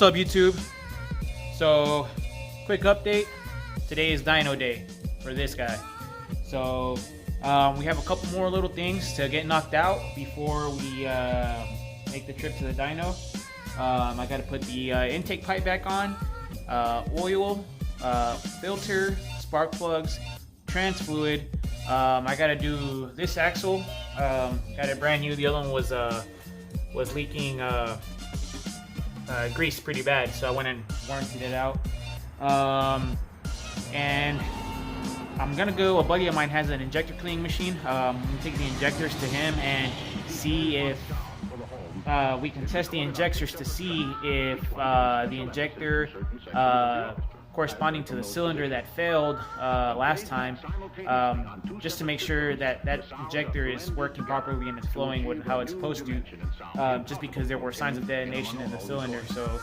What's up, YouTube? So, quick update. Today is dyno day for this guy. So, we have a couple more little things to get knocked out before we make the trip to the dyno. I got to put the intake pipe back on, oil, filter, spark plugs, trans fluid. I got to do this axle. Got it brand new. The other one was leaking grease pretty bad, so I went and warranted it out. And I'm gonna go. A buddy of mine has an injector cleaning machine. I'm gonna take the injectors to him and see if we can test the injectors to see if the injector corresponding to the cylinder that failed last time, just to make sure that that injector is working properly and it's flowing with how it's supposed to, just because there were signs of detonation in the cylinder. So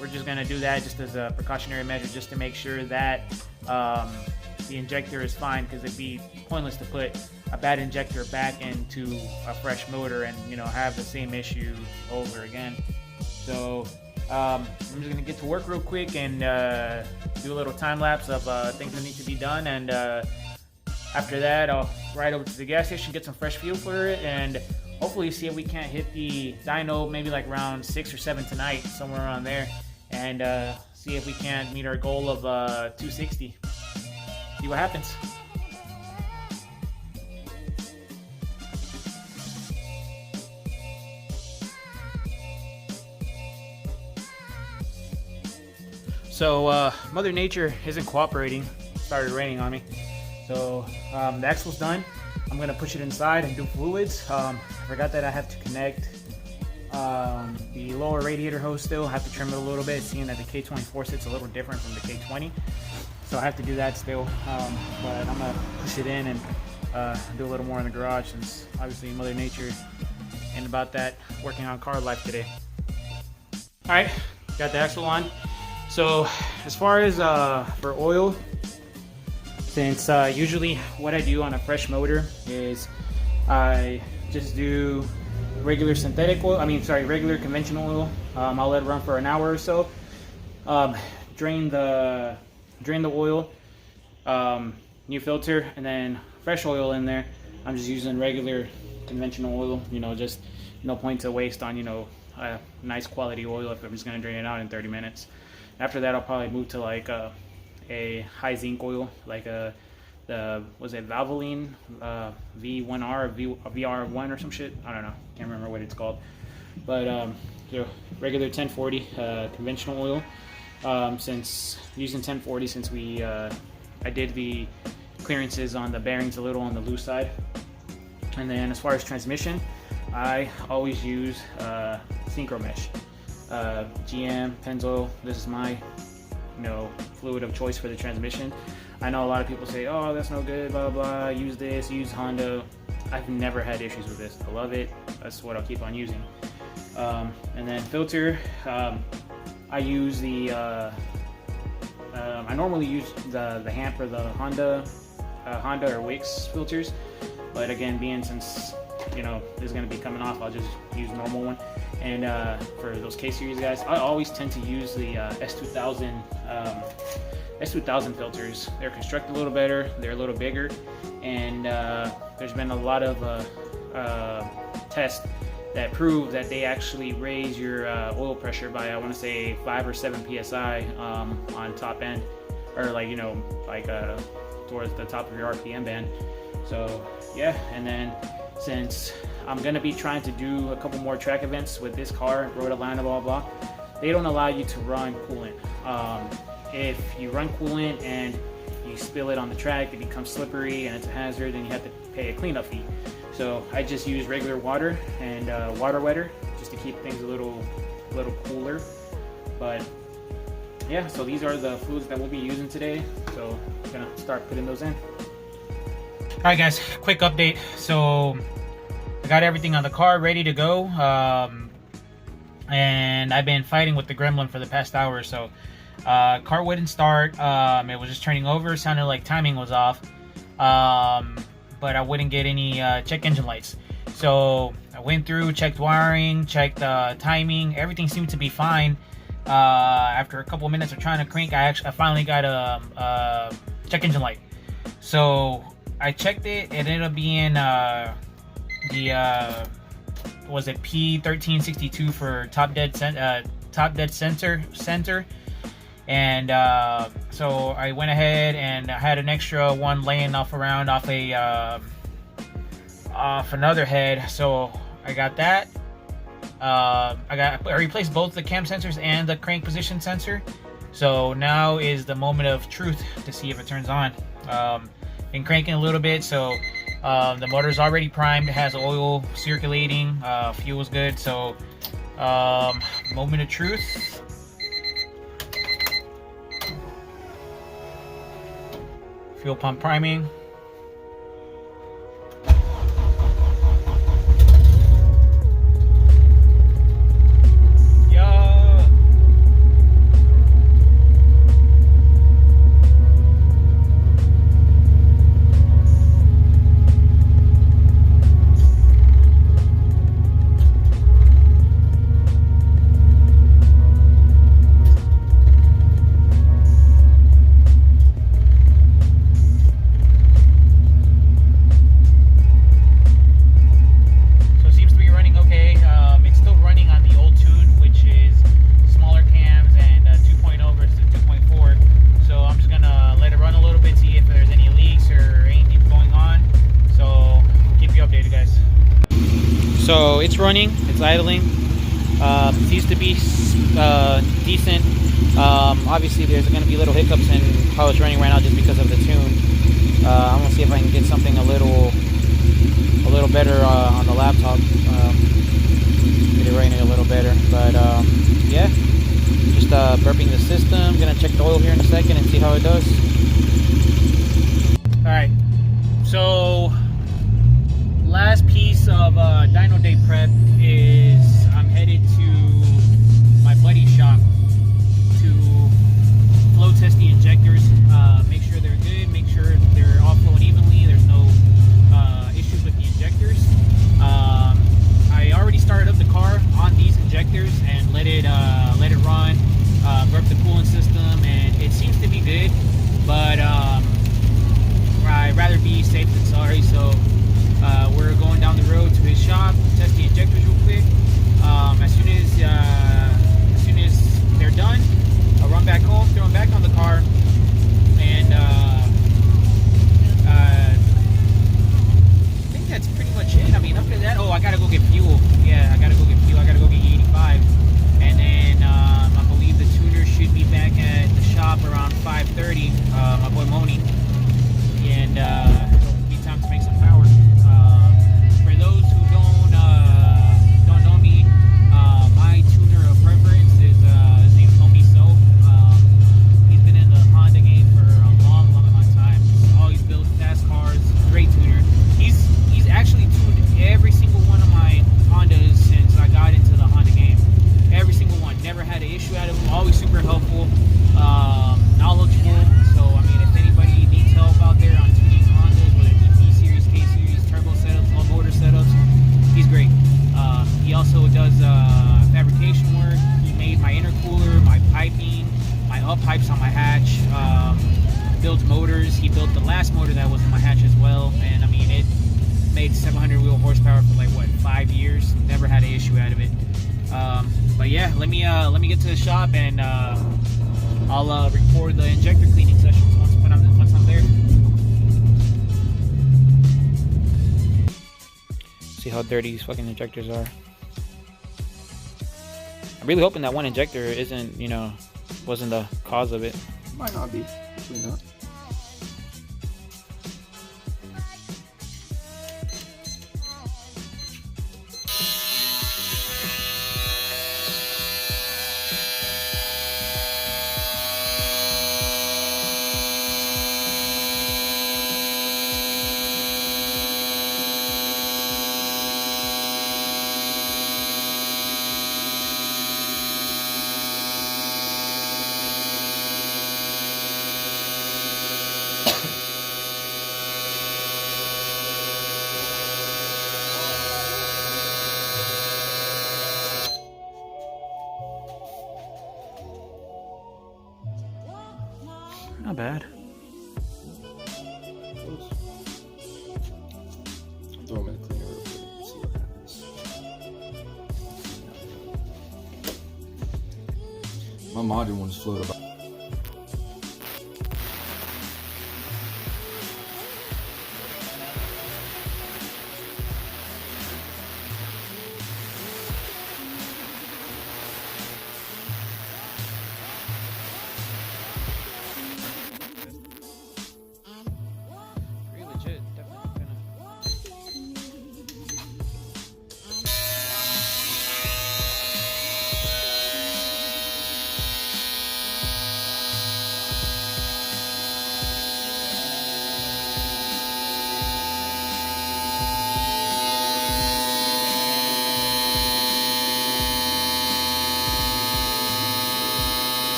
we're just going to do that just as a precautionary measure, just to make sure that the injector is fine, because it'd be pointless to put a bad injector back into a fresh motor and, you know, have the same issue over again. So I'm just going to get to work real quick and do a little time lapse of things that need to be done, and after that I'll ride over to the gas station, get some fresh fuel for it, and hopefully see if we can't hit the dyno maybe like around 6 or 7 tonight, somewhere around there, and see if we can't meet our goal of 260. See what happens. So Mother Nature isn't cooperating. It started raining on me. So the axle's done. I'm gonna push it inside and do fluids. I forgot that I have to connect the lower radiator hose still. I have to trim it a little bit, seeing that the K24 sits a little different from the K20. So I have to do that still. But I'm gonna push it in and do a little more in the garage, since obviously Mother Nature ain't about that, working on car life today. All right, got the axle on. So as far as for oil, since usually what I do on a fresh motor is I just do regular synthetic oil, regular conventional oil. I'll let it run for an hour or so, drain the oil, new filter, and then fresh oil in there. I'm just using regular conventional oil, you know, just no point to waste on, you know, nice quality oil if I'm just going to drain it out in 30 minutes. After that, I'll probably move to like a high zinc oil, like was it Valvoline V1R or VR1 or some shit? I don't know, can't remember what it's called. But you know, regular 1040 conventional oil. Since using 1040, since I did the clearances on the bearings a little on the loose side. And then as far as transmission, I always use synchro mesh. GM, Pennzoil. This is my, you know, fluid of choice for the transmission. I know a lot of people say, oh, that's no good, blah blah blah, use this, use Honda. I've never had issues with this. I love it. That's what I'll keep on using. And then filter, I use the I normally use the Hamp or the Honda or Wix filters, but again, since you know this is going to be coming off, I'll just use a normal one. And for those K-series guys, I always tend to use the S2000 filters. They're constructed a little better, they're a little bigger, and there's been a lot of tests that prove that they actually raise your oil pressure by, I want to say, 5 or 7 psi on top end, or like, you know, like towards the top of your RPM band. So yeah, and then since I'm going to be trying to do a couple more track events with this car, Road Atlanta, blah, blah, they don't allow you to run coolant. If you run coolant and you spill it on the track, it becomes slippery and it's a hazard, and you have to pay a cleanup fee. So I just use regular water and water wetter just to keep things a little cooler. But yeah, so these are the fluids that we'll be using today. So I'm going to start putting those in. Alright guys, quick update. So I got everything on the car ready to go, and I've been fighting with the gremlin for the past hour or so. Car wouldn't start. It was just turning over, sounded like timing was off, but I wouldn't get any check engine lights. So I went through, checked wiring, checked timing. Everything seemed to be fine. After a couple of minutes of trying to crank, I finally got a check engine light. So I checked it. It ended up being was it P1362 for top dead center. And so I went ahead and I had an extra one laying off another head, so I got that. I replaced both the cam sensors and the crank position sensor. So now is the moment of truth to see if it turns on. Been cranking a little bit, so the motor's already primed. It has oil circulating, fuel's good. So moment of truth. Fuel pump priming. So it's running, it's idling. Seems to be decent. Obviously there's going to be little hiccups in how it's running right now just because of the tune. I'm going to see if I can get something a little better on the laptop. Get it running a little better. But yeah, just burping the system. Going to check the oil here in a second and see how it does. Alright, so last piece of dyno day prep is I'm headed to my buddy's shop to flow test the injectors, make sure they're good, make sure they're all flowing evenly, there's no issues with the injectors. I already started up the car on these injectors and let it run, burp the coolant system, and it seems to be good, but I'd rather be safe than sorry, so we're going down the road to his shop, test the injectors real quick. As soon as they're done, I'll run back home, throw them back on the car, and I think that's pretty much it. I mean, after that, I gotta go get fuel. Yeah, I gotta go get fuel. I gotta go get E85, and then I believe the tuner should be back at the shop around 5:30. My boy Moni, and it'll be time to make some power. For those who don't know me, my tuner of preference is his name's Homie So. He's been in the Honda game for a long time. He's always built fast cars, great tuner. He's actually tuned every single one of my Hondas since I got into the Honda game. Every single one. Never had an issue out of him. Always super helpful, knowledgeable. So I mean, if anybody needs help out there on tuning Hondas, whether it be B series, K series, turbo setups, all motor setups, he's great. He also does fabrication work. He made my intercooler, my piping, my up pipes on my hatch. Builds motors. He built the last motor that was in my hatch as well, and I mean it made 700 wheel horsepower for like what, 5 years. Never had an issue out of it. But yeah, let me get to the shop and I'll record the injector cleaning sessions once I'm there. See how dirty these fucking injectors are. I'm really hoping that one injector wasn't the cause of it. Might not be. Probably not. Not bad. Throw them in the cleaner real quick and see what happens. My modern ones float about.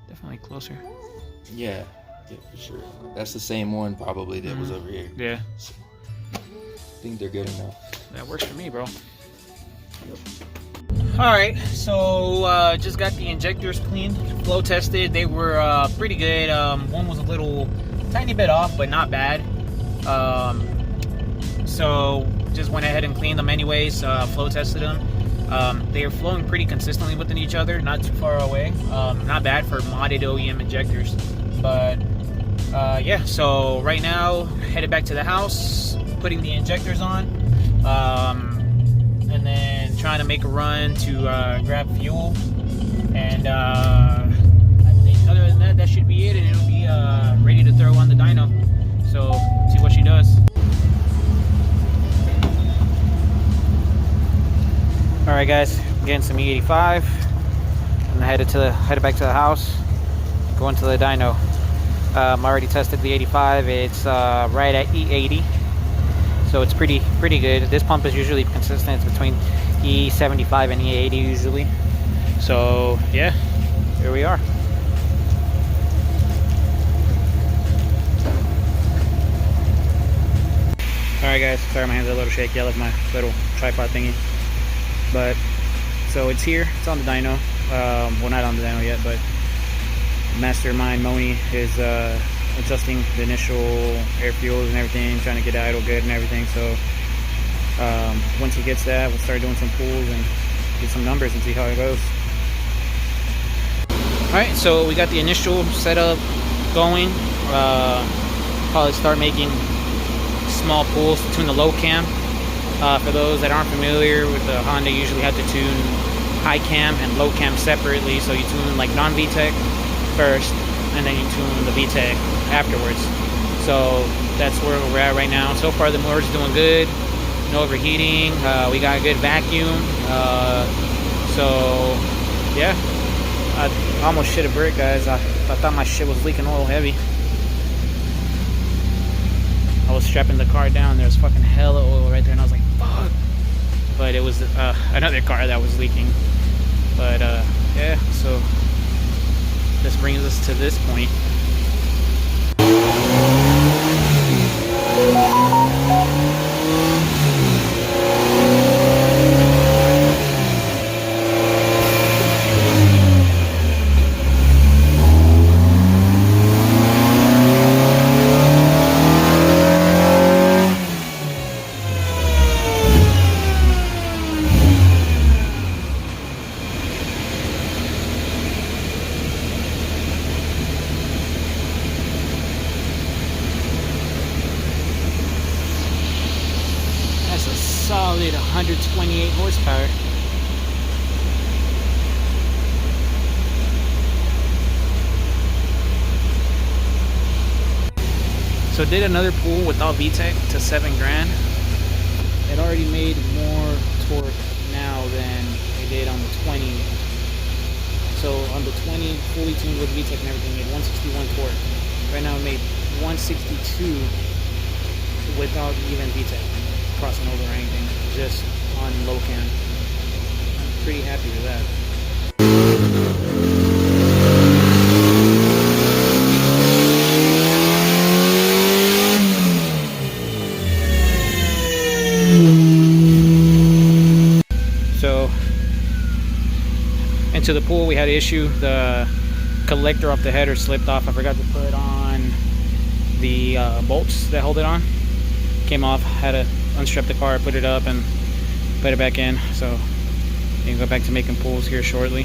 Definitely closer. Yeah, for sure. That's the same one probably that was over here. Yeah. So, I think they're good enough. That works for me, bro. Alright, so just got the injectors cleaned, flow tested. They were pretty good. One was a little tiny bit off, but not bad. So just went ahead and cleaned them anyways, flow tested them. They are flowing pretty consistently within each other, not too far away. Not bad for modded OEM injectors. But yeah, so right now, headed back to the house, putting the injectors on, and then trying to make a run to grab fuel. And I think other than that, that should be it, and it'll be ready to throw on the dyno. So see what she does. All right, guys, getting some E85, and headed back to the house, going to the dyno. I already tested the 85. It's right at E80, so it's pretty good. This pump is usually consistent. It's between E75 and E80 usually. So yeah, here we are. All right, guys. Sorry, my hands are a little shaky. I left my little tripod thingy. But so it's here, it's on the dyno. Well, not on the dyno yet, but Mastermind Moni is adjusting the initial air fuels and everything, trying to get it idle good and everything. So once he gets that, we'll start doing some pulls and get some numbers and see how it goes. Alright, so we got the initial setup going. Probably start making small pulls to tune the low cam. For those that aren't familiar with the Honda, you usually have to tune high cam and low cam separately. So you tune like non-VTEC first, and then you tune the VTEC afterwards. So that's where we're at right now. So far the motor's doing good, no overheating. We got a good vacuum. So yeah, I almost shit a brick, guys. I thought my shit was leaking oil heavy. I was strapping the car down, there was fucking hella oil right there, and I was like, fuck. But it was another car that was leaking. But yeah, so this brings us to this point. Solid 128 horsepower. So did another pull without VTEC to 7 grand. It already made more torque now than it did on the 20. So on the 20, fully tuned with VTEC and everything, made 161 torque. Right now it made 162 without even VTEC crossing over or anything, just on low cam. I'm pretty happy with that. pool, we had an issue. The collector off the header slipped off. I forgot to put on the bolts that hold it on. Came off, had to unstrap the car, put it up, and put it back in. So you can go back to making pools here shortly.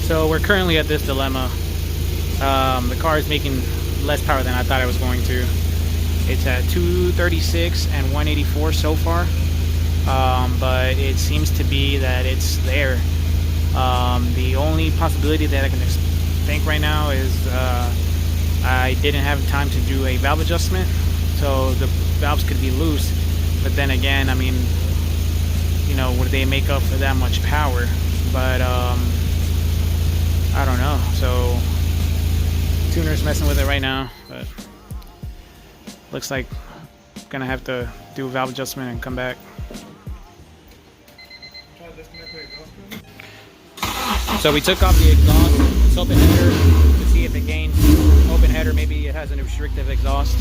So we're currently at this dilemma. The car is making less power than I thought it was going to. It's at 236 and 184 so far, but it seems to be that it's there. The only possibility that I can think right now is I didn't have time to do a valve adjustment, so the valves could be loose. But then again, I mean, you know, would they make up for that much power? But I don't know. So tuner's messing with it right now, but looks like I'm gonna have to do a valve adjustment and come back. So we took off the exhaust. It's open header to see if it gains open header. Maybe it has a restrictive exhaust.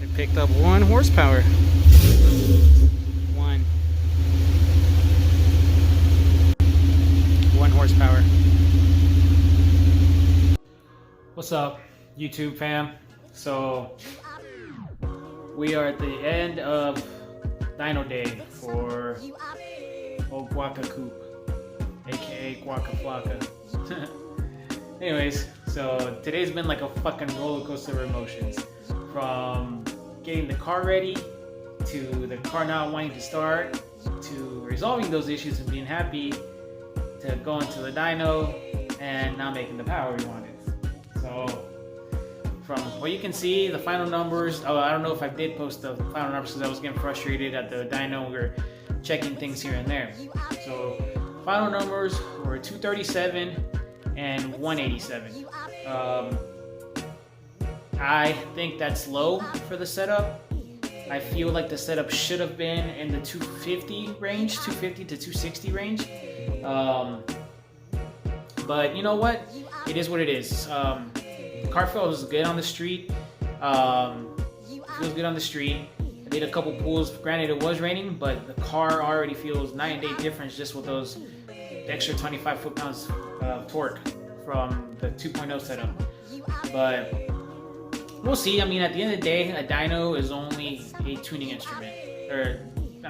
It picked up 1 horsepower. 1 horsepower. What's up, YouTube fam? So we are at the end of dyno day for old guaKa coupe, aka guaKa. Anyways, so today's been like a fucking roller coaster of emotions. From getting the car ready, to the car not wanting to start, to resolving those issues and being happy, to going to the dyno and not making the power we wanted. So from what you can see, the final numbers, I don't know if I did post the final numbers because I was getting frustrated at the dyno. We were checking things here and there. So final numbers were 237 and 187. I think that's low for the setup. I feel like the setup should have been in the 250 range, 250 to 260 range. But you know what? It is what it is. The car feels good on the street. Feels good on the street. I did a couple pulls. Granted, it was raining, but the car already feels night and day difference just with those extra 25 foot-pounds of torque from the 2.0 setup. But we'll see. I mean, at the end of the day, a dyno is only a tuning instrument. I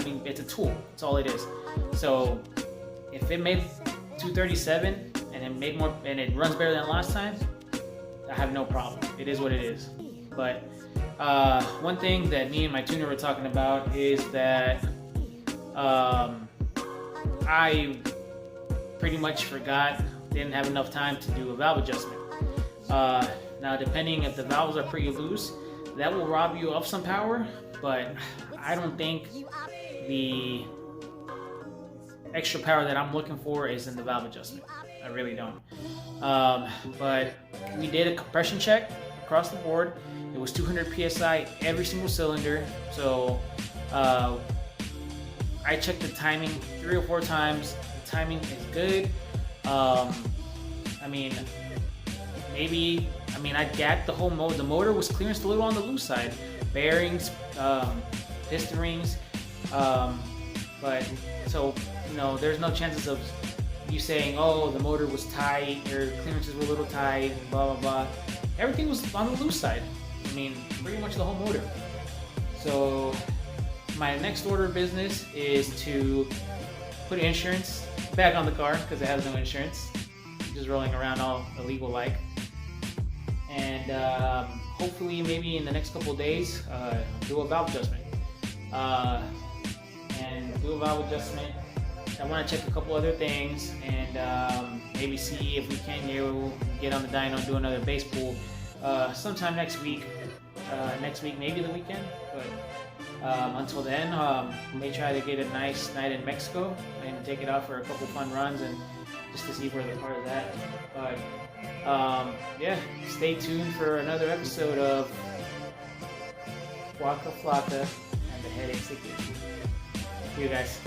mean, it's a tool. That's all it is. So if it made 237 and it made more and it runs better than last time, I have no problem. It is what it is. But one thing that me and my tuner were talking about is that I pretty much forgot, didn't have enough time to do a valve adjustment. Now, depending if the valves are pretty loose, that will rob you of some power, but I don't think the extra power that I'm looking for is in the valve adjustment. I really don't. But we did a compression check across the board. It was 200 PSI every single cylinder. So I checked the timing 3 or 4 times. The timing is good. I mean, maybe, I mean, I gacked the whole motor. The motor was clearanced a little on the loose side. Bearings, piston rings, but so, you know, there's no chances of you saying, oh, the motor was tight, or clearances were a little tight, blah, blah, blah. Everything was on the loose side. I mean, pretty much the whole motor. So my next order of business is to put insurance back on the car because it has no insurance. Just rolling around all illegal like. And hopefully maybe in the next couple of days, do a valve adjustment. And do a valve adjustment. I want to check a couple other things and maybe see if we can get on the dyno and do another base pull sometime next week. Maybe the weekend. But until then, we may try to get a nice night in Mexico and take it out for a couple fun runs and just to see where the car is at. But yeah, stay tuned for another episode of guaKa and the headaches that give. See you guys.